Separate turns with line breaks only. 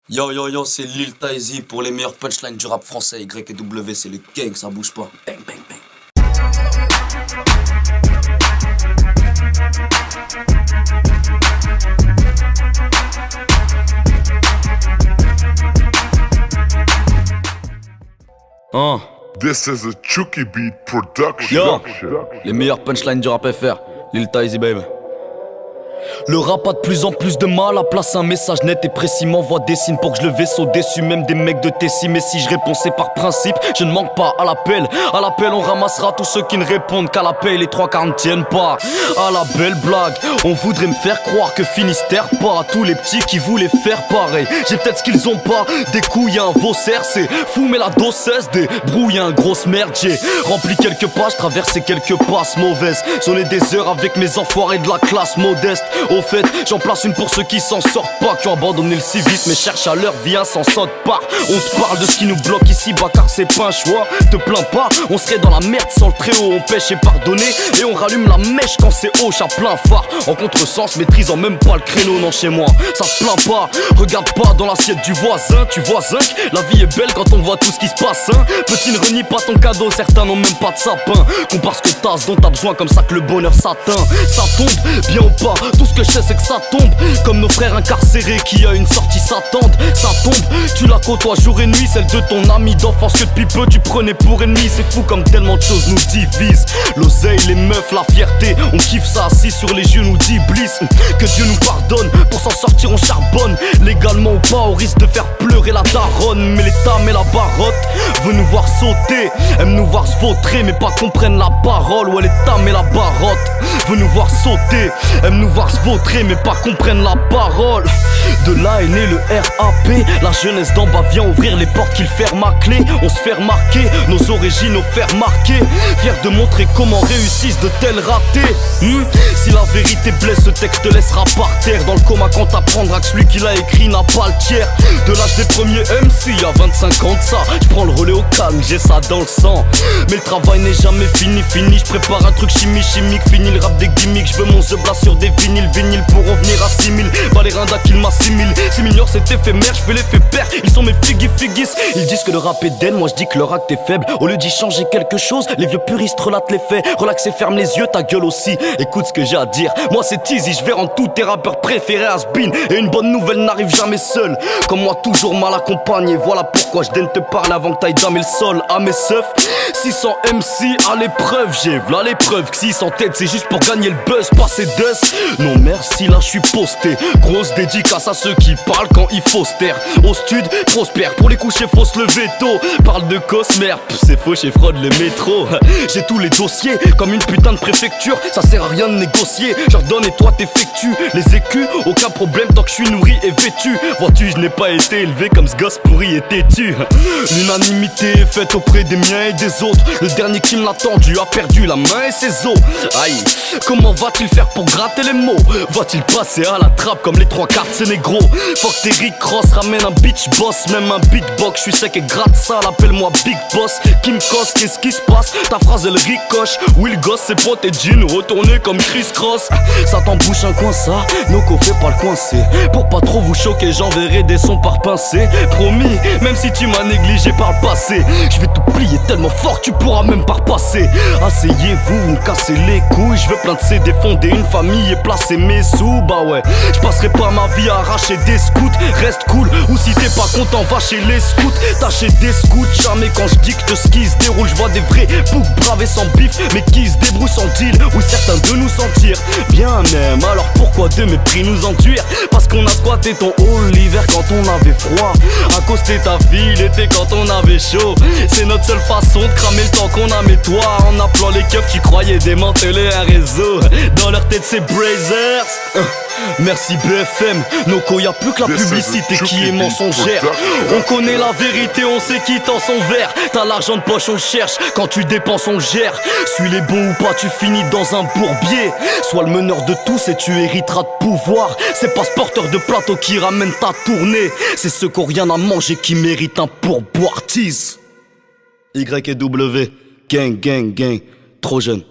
Yo yo yo, c'est Lil Taizy pour les meilleurs punchlines du rap français. Y et W, c'est le gang, ça bouge pas. Bang bang bang.
This is a Chucky Beat production.
Yo, les meilleurs punchlines du rap FR. Lil Taizy baby. Le rap a de plus en plus de mal à placer un message net et précis, m'envoie des signes pour que je le vaisseau déçu, même des mecs de Tessie. Mais si je réponds c'est par principe, je ne manque pas à l'appel. À l'appel on ramassera tous ceux qui ne répondent qu'à l'appel. Les trois quarts ne tiennent pas à la belle blague. On voudrait me faire croire que Finistère pas. Tous les petits qui voulaient faire pareil, j'ai peut-être ce qu'ils ont pas. Des couilles, un Vaussaire, c'est fou mais la dosesse des brouilles, un grosse merde. J'ai rempli quelques pages, traversé quelques passes mauvaises. J'en ai des heures avec mes enfoirés de la classe modeste. Au fait, j'en place une pour ceux qui s'en sortent pas, qui ont abandonné le civisme mais cherchent à leur vie un sans saute pas. On te parle de ce qui nous bloque ici bas car c'est pas un choix. Te plains pas, on serait dans la merde sans le Très-Haut. On pêche et pardonner et on rallume la mèche quand c'est haut, à plein phare. En contresens, maîtrisant même pas le créneau, non chez moi ça se plaint pas. Regarde pas dans l'assiette du voisin, tu vois zinc. La vie est belle quand on voit tout ce qui se passe, hein. Petit ne renie pas ton cadeau, certains n'ont même pas de sapin. Compare ce que t'as, ce dont t'as besoin, comme ça que le bonheur s'atteint. Ça tombe, bien ou pas, tout ce que je sais c'est que ça tombe. Comme nos frères incarcérés qui à une sortie s'attendent. Ça tombe, tu la côtoies jour et nuit, celle de ton ami d'enfance que depuis peu tu prenais pour ennemi. C'est fou comme tellement de choses nous divisent. L'oseille, les meufs, la fierté, on kiffe ça assis sur les genoux d'Iblis. Que Dieu nous pardonne, pour s'en sortir on charbonne. Légalement ou pas, au risque de faire pleurer la daronne. Mais l'État met la barotte, veut nous voir sauter, aime nous voir se vautrer mais pas qu'on prenne la parole. Ouais l'État met la barotte, veut nous voir sauter, aime nous voir se vautrer mais pas qu'on prenne la parole. De là est né le RAP, la jeunesse d'en bas vient ouvrir les portes qu'il ferme à clé. On se fait remarquer, nos origines nous faire marquer. Fier de montrer comment réussissent de tels ratés. Si la vérité blesse, ce texte te laissera par terre. Dans le coma quand t'apprendras que celui qui l'a écrit n'a pas le tiers. De l'âge des premiers MC, y'a 25 ans de ça. J'prends le relais au calme, j'ai ça dans le sang. Mais le travail n'est jamais fini, je prépare un truc chimique. Fini le rap des gimmicks, je veux mon zebla sur des vinyles pour en venir à 6000. Pas les rindas qu'ils m'assimilent, c'est mignon c'est éphémère, je fais l'effet père. Ils sont mes figis. Ils disent que le rap est dead, moi je dis que leur acte est faible. Au lieu d'y changer quelque chose, les vieux puristes relatent les faits. Relax et ferme les yeux, ta gueule aussi, écoute ce que j'ai à dire. Moi c'est Teasy, je vais rendre tous tes rappeurs préférés has-been. Et une bonne nouvelle n'arrive jamais seule, comme moi toujours mal accompagné. Voilà pourquoi je daigne te parler avant que t'ailles damer le sol. À mes seufs, 600 MC à l'épreuve, j'ai v'là l'épreuve. Que 600 têtes c'est juste pour gagner le buzz, passer dust. Non merci là je suis posté, grosse dédicace à ceux qui parlent quand il faut se taire. Au stud, prospère, pour les coucher faut se lever tôt. Parle de Cosmer, c'est faux chez Fraude le métro. J'ai tous les dossiers, comme une putain de préfecture. Ça sert à rien de négocier, j'ordonne et toi t'effectues. Les écus, aucun problème tant que je suis nourri et vêtu. Vois-tu, je n'ai pas été élevé comme ce gosse pourri et têtu. L'unanimité est faite auprès des miens et des autres. Le dernier qui me l'a tendu a perdu la main et ses os. Aïe, comment va-t-il faire pour gratter les mots? Va-t-il passer à la trappe comme les trois quarts de ces négros? Faut que tes Rick Ross ramène un bitch boss, même un beatbox. Je suis sec et gratte ça, appelle-moi Big Boss. Qui me cosse, qu'est-ce qui se passe? Ta phrase elle ricoche. Will Goss, ses potes et jeans retournés comme Chris Cross. Ça t'embouche un coin ça, Noko fait pas le coincer. Pour pas trop vous choquer, j'enverrai des sons par pincée. Promis, même si tu m'as négligé par le passé, je vais te plier tellement fort que tu pourras même pas repasser. Asseyez-vous, vous me cassez les couilles. Je veux plein de CD, fonder une famille et placer mes sous. Bah ouais, je passerai pas ma vie à arracher des scouts. Reste cool, ou si t'es pas content, va chez les scouts. Tâchez des scouts, jamais quand je dicte ce qui se déroule. Je vois des vrais boucs bravés sans bif, mais qui se débrouillent sans deal. Oui, certains de nous sentir bien même. Alors pourquoi de mépris nous enduire? Parce qu'on a squatté ton hall l'hiver quand on avait froid, accosté ta vie l'été quand on avait chaud. C'est notre seule façon de cramer le temps qu'on a. Mais toi, en appelant les keufs, tu croyais démanteler un réseau. Dans leur tête c'est Brazers. Merci BFM, Noko, y'a plus que la publicité qui est mensongère. On connaît la vérité, on sait qui tend son verre. T'as l'argent de poche, on le cherche, quand tu dépenses on le gère. Suis les bons ou pas, tu finis dans un bourbier. Sois le meneur de tous et tu hériteras de pouvoir. C'est pas ce porteur de plateau qui ramène ta tournée, c'est ceux qui ont rien à manger qui méritent un pourboire. Tease Y et W, gang, trop jeune.